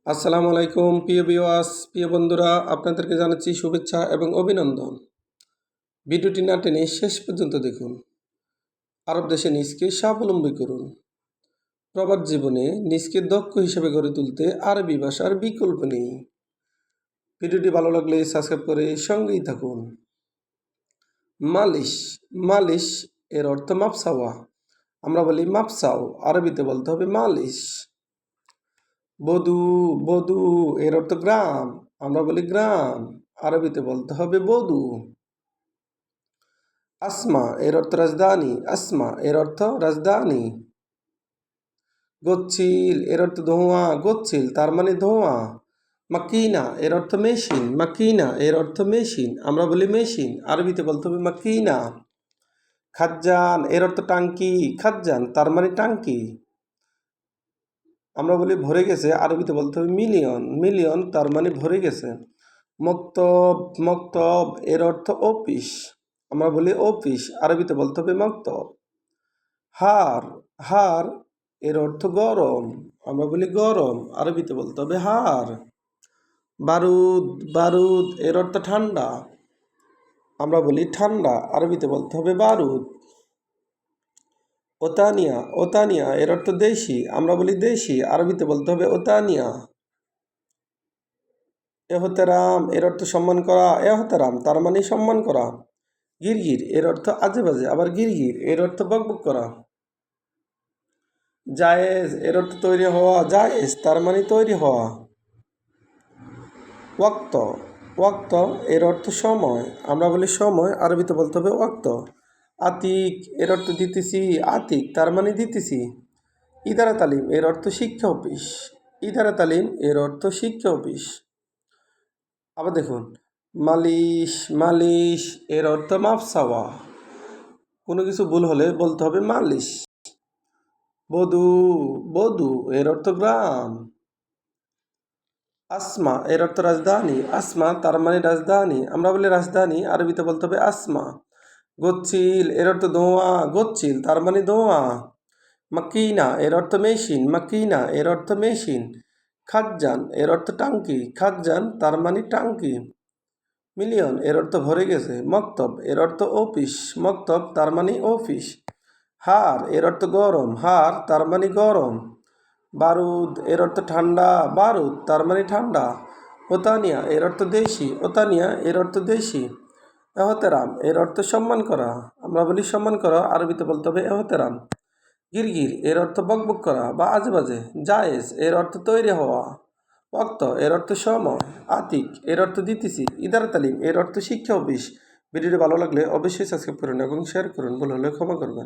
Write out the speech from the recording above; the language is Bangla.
আসসালামু আলাইকুম প্রিয় ভিউয়ার্স, প্রিয় বন্ধুরা, আপনাদেরকে জানাচ্ছি শুভেচ্ছা এবং অভিনন্দন। ভিডিওটি না টেনে শেষ পর্যন্ত দেখুন। আরব দেশে নিজকে স্বাবলম্বী করুন। প্রবাস জীবনে নিজকে দক্ষ হিসেবে গড়ে তুলতে আরবি ভাষার বিকল্প নেই। ভিডিওটি ভালো লাগলে সাবস্ক্রাইব করে সঙ্গেই থাকুন। মালিশ। মালিশ এর অর্থ মাপসাওয়া। আমরা বলি মাপসাও, আরবিতে বলতে হবে মালিশ। বধূ। বধূ এর অর্থ গ্রাম। আমরা বলি গ্রাম, আরবিতে বলতে হবে বধূ। আসমা এর অর্থ রাজধানী। আসমা এর অর্থ রাজধানী। গচ্ছিল এর অর্থ ধোঁয়া। গচ্ছিল তার মানে ধোঁয়া। মাকিনা এর অর্থ মেশিন। মাকিনা এর অর্থ মেশিন, আমরা বলি মেশিন, আরবিতে বলতে হবে মাকিনা। খাজ্জান এর অর্থ টাঙ্কি। খাজ্জান তার মানে টাঙ্কি, আমরা বলি ভরে গেছে, আরবিতে বলতে হবে মিলিয়ন। মিলিয়ন তার মানে ভরে গেছে। মক্তব। মক্তব এর অর্থ অফিস, আমরা বলি অফিস, আরবিতে বলতে হবে মক্তব। হার। হার এর অর্থ গরম, আমরা বলি গরম, আরবিতে বলতে হবে হার। বারুদ। বারুদ এর অর্থ ঠান্ডা, আমরা বলি ঠান্ডা, আরবিতে বলতে হবে বারুদ। ওতানিয়া। ওতানিয়া এর অর্থ দেশি, আমরা বলি দেশি, আরবিতে বলতে হবে ওতানিয়া। এহতেরাম এর অর্থ সম্মান করা। এহতেরাম তার মানে সম্মান করা। গিরগির এর অর্থ আজে বাজে, আবার গিরগির এর অর্থ বকবক করা। জায়েজ এর অর্থ তৈরি হওয়া। জায়েজ তার মানে তৈরি হওয়া। ওয়াক্ত। ওয়াক্ত এর অর্থ সময়, আমরা বলি সময়, আরবিতে বলতে হবে ওয়াক্ত। আতিক এর অর্থ দিতেছি। আতিক তার মানে দিতেছি। ইদারা তালিম এর অর্থ শিক্ষা অফিস। ইদারা তালিম এর অর্থ শিক্ষা অফিস। আবার দেখুন, মালিশ। মালিশ এর অর্থ মাপ চাওয়া। কোনো কিছু ভুল হলে বলতে হবে মালিশ। বধূ। বধূ এর অর্থ গ্রাম। আসমা এর অর্থ রাজধানী। আসমা তার মানে রাজধানী, আমরা বলি রাজধানী, আরবিতে বলতে হবে আসমা। গচ্ছিল এর অর্থ ধোঁয়া। গচ্ছিল তার মানে ধোঁয়া। মাকিনা এর অর্থ মেশিন। মাকিনা এর অর্থ মেশিন। খাজ্জান এর অর্থ টাঙ্কি। খাজ্জান তার মানে টাঙ্কি। মিলিয়ন এর অর্থ ভরে গেছে। মক্তব এর অর্থ অফিস। মক্তব তার মানে অফিস। হার এর অর্থ গরম। হার তার মানে গরম। বারুদ এর অর্থ ঠান্ডা। বারুদ তার মানে ঠান্ডা। ওতানিয়া এর অর্থ দেশি। ওতানিয়া এর অর্থ দেশি। এহতেরাম এর অর্থ সম্মান করা, আমরা বলি সম্মান করা, আরবিতে বলতে হবে এহতেরাম। গিরগির এর অর্থ বকবক করা বা আজে বাজে। জায়েজ এর অর্থ তৈরি হওয়া। ওয়াক্ত এর অর্থ সময়। আতিক এর অর্থ দিতেছি। ইদারা তালিম এর অর্থ শিক্ষা অফিস। ভিডিওটি ভালো লাগলে অবশ্যই সাবস্ক্রাইব করুন এবং শেয়ার করুন, ভুল হলে ক্ষমা করবেন।